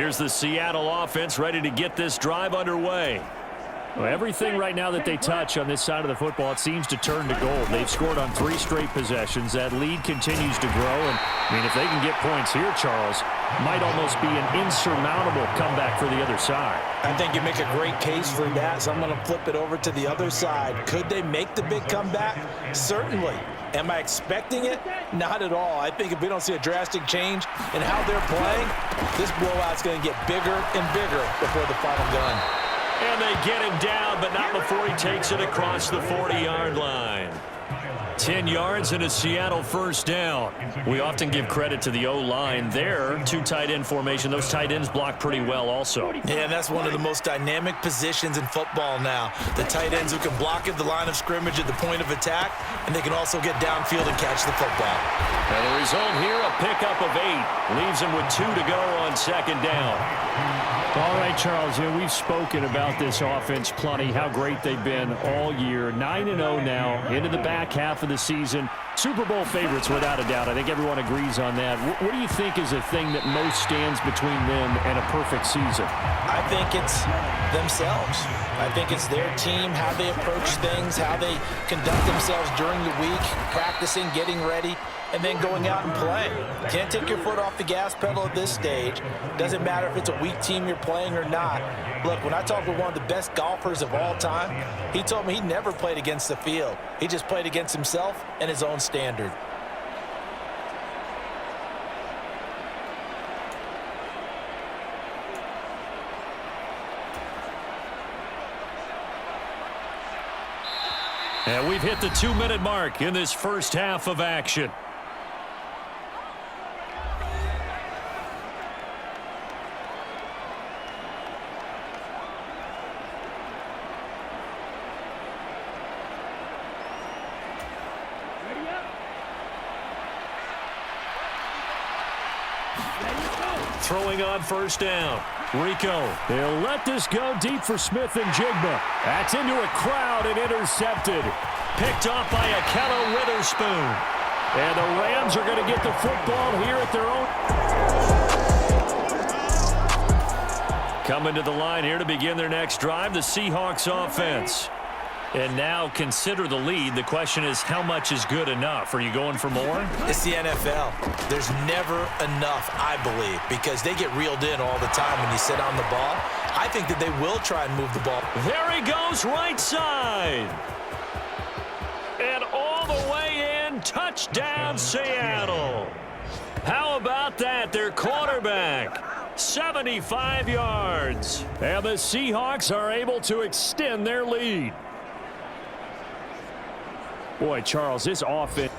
Here's the Seattle offense ready to get this drive underway. Well, everything right now that they touch on this side of the football, it seems to turn to gold. They've scored on 3 straight possessions. That lead continues to grow. And, I mean, if they can get points here, Charles, might almost be an insurmountable comeback for the other side. I think you make a great case for that, so I'm going to flip it over to the other side. Could they make the big comeback? Certainly. Am I expecting it? Not at all. I think if we don't see a drastic change in how they're playing, this blowout's going to get bigger and bigger before the final gun. And they get him down, but not before he takes it across the 40-yard line. 10 yards and a Seattle first down. We often give credit to the O-line there. 2 tight end formation. Those tight ends block pretty well also. Yeah, and that's one of the most dynamic positions in football now. The tight ends who can block at the line of scrimmage at the point of attack, and they can also get downfield and catch the football. And the result here, a pickup of 8. Leaves him with 2 to go on second down. All right, Charles, we've spoken about this offense plenty, how great they've been all year. 9-0 now, into the back half of the season. Super Bowl favorites, without a doubt. I think everyone agrees on that. What do you think is the thing that most stands between them and a perfect season? I think it's themselves. I think it's their team, how they approach things, how they conduct themselves during the week, practicing, getting ready, and then going out and playing. Can't take your foot off the gas pedal at this stage. Doesn't matter if it's a weak team you're playing or not. Look, when I talked with one of the best golfers of all time, he told me he never played against the field. He just played against himself and his own standard. And we've hit the 2-minute mark in this first half of action. Throwing on first down. Rico. They'll let this go deep for Smith and Jigba. That's into a crowd and intercepted. Picked off by Akello Witherspoon. And the Rams are going to get the football here at their own. Coming to the line here to begin their next drive, the Seahawks offense. And now consider the lead. The question is, how much is good enough? Are you going for more? It's the NFL. There's never enough, I believe, because they get reeled in all the time when you sit on the ball. I think that they will try and move the ball. There he goes, right side. And all the way in, touchdown Seattle. How about that? Their quarterback, 75 yards. And the Seahawks are able to extend their lead. Boy, Charles, this offense.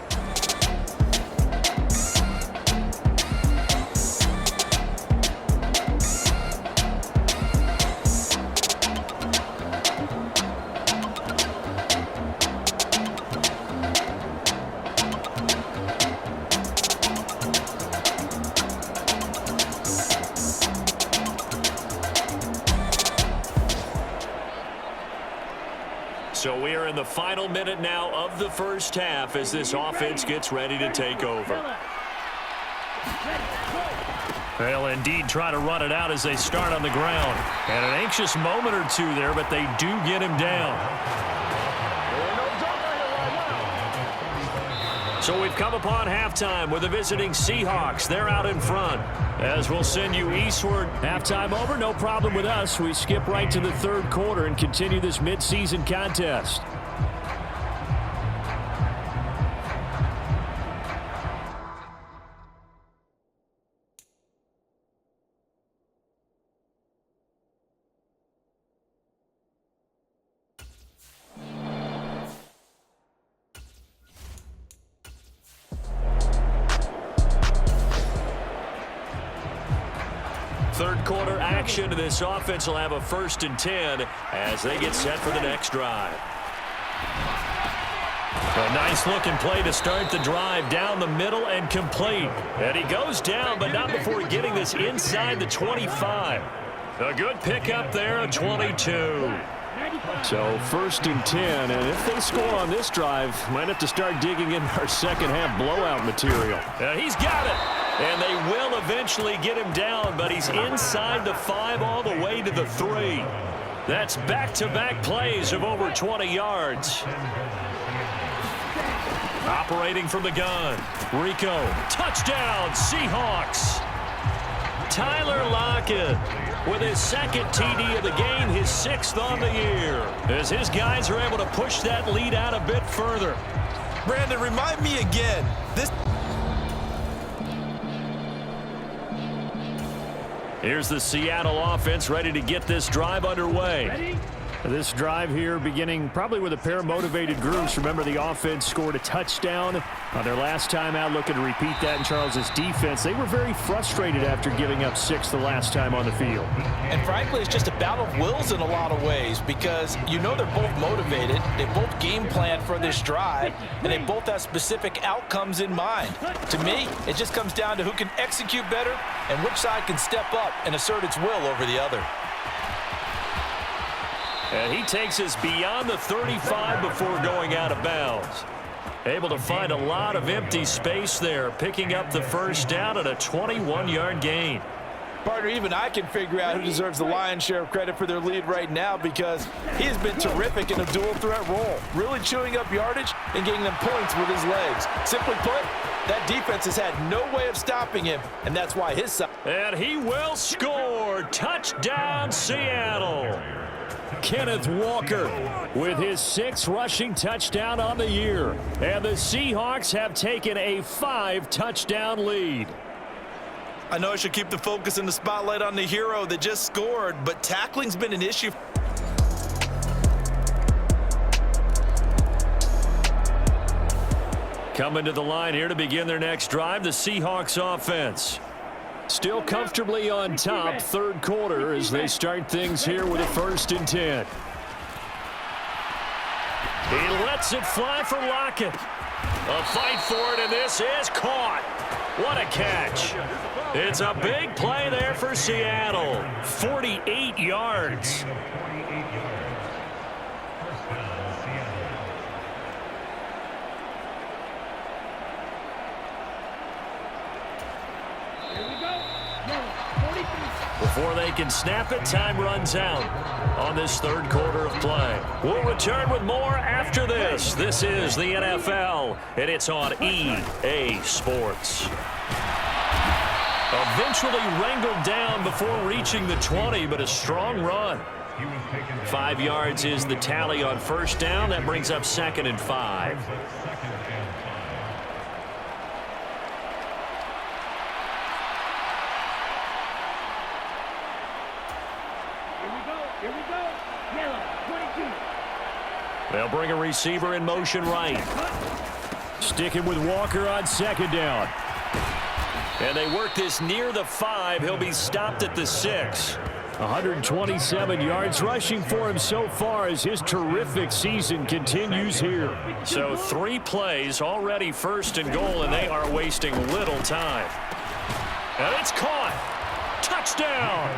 So we are in the final minute now of the first half as this offense gets ready to take over. They'll indeed try to run it out as they start on the ground. And an anxious moment or two there, but they do get him down. So we've come upon halftime with the visiting Seahawks. They're out in front. As we'll send you eastward. Halftime over, no problem with us. We skip right to the third quarter and continue this midseason contest. Third quarter action. This offense will have a 1st and 10 as they get set for the next drive. A nice looking play to start the drive down the middle and complete. And he goes down, but not before getting this inside the 25. A good pickup there, a 22. So 1st and 10, and if they score on this drive, might have to start digging in our second half blowout material. He's got it. And they will eventually get him down, but he's inside the 5 all the way to the 3. That's back-to-back plays of over 20 yards. Operating from the gun, Rico, touchdown, Seahawks. Tyler Lockett with his second TD of the game, his 6th on the year, as his guys are able to push that lead out a bit further. Brandon, remind me again. Here's the Seattle offense ready to get this drive underway. Ready? This drive here beginning probably with a pair of motivated groups. Remember, the offense scored a touchdown on their last time out, looking to repeat that in Charles's defense. They were very frustrated after giving up 6 the last time on the field. And frankly, it's just a battle of wills in a lot of ways, because you know they're both motivated. They both game plan for this drive, and they both have specific outcomes in mind. To me, it just comes down to who can execute better and which side can step up and assert its will over the other. And he takes us beyond the 35 before going out of bounds. Able to find a lot of empty space there, picking up the first down at a 21-yard gain. Partner, even I can figure out who deserves the lion's share of credit for their lead right now, because he has been terrific in a dual threat role, really chewing up yardage and getting them points with his legs. Simply put, that defense has had no way of stopping him, and that's why his side. And he will score. Touchdown, Seattle. Kenneth Walker with his 6th rushing touchdown on the year. And the Seahawks have taken a 5-touchdown lead. I know I should keep the focus and the spotlight on the hero that just scored, but tackling's been an issue. Coming to the line here to begin their next drive, the Seahawks offense. Still comfortably on top, 3rd quarter, as they start things here with a 1st and 10. He lets it fly for Lockett. A fight for it, and this is caught. What a catch. It's a big play there for Seattle. 48 yards. Before they can snap it, time runs out on this 3rd quarter of play. We'll return with more after this. This is the NFL, and it's on EA Sports. Eventually wrangled down before reaching the 20, but a strong run. 5 yards is the tally on 1st down. That brings up 2nd and 5. They'll bring a receiver in motion right. Sticking with Walker on 2nd down. And they work this near the 5. He'll be stopped at the 6. 127 yards rushing for him so far as his terrific season continues here. So 3 plays, already 1st and goal, and they are wasting little time. And it's caught. Touchdown.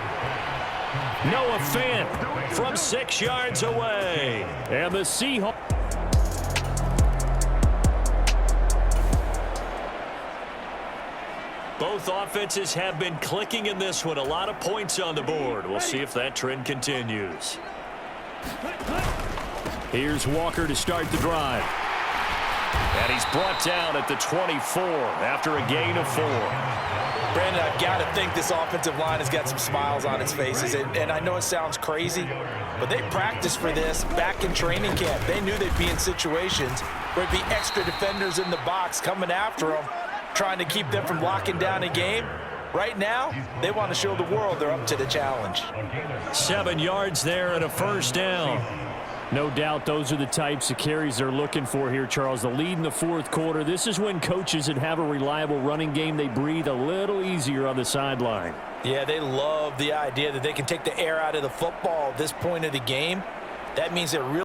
Noah Fant from 6 yards away. And the Seahawks. Both offenses have been clicking in this one. A lot of points on the board. We'll see if that trend continues. Here's Walker to start the drive. And he's brought down at the 24 after a gain of 4. Brandon, I've got to think this offensive line has got some smiles on its faces. And I know it sounds crazy, but they practiced for this back in training camp. They knew they'd be in situations where there'd be extra defenders in the box coming after them, trying to keep them from locking down a game. Right now, they want to show the world they're up to the challenge. 7 yards there and a 1st down. No doubt those are the types of carries they're looking for here, Charles. The lead in the 4th quarter. This is when coaches that have a reliable running game, they breathe a little easier on the sideline. Yeah, they love the idea that they can take the air out of the football at this point of the game. That means they're really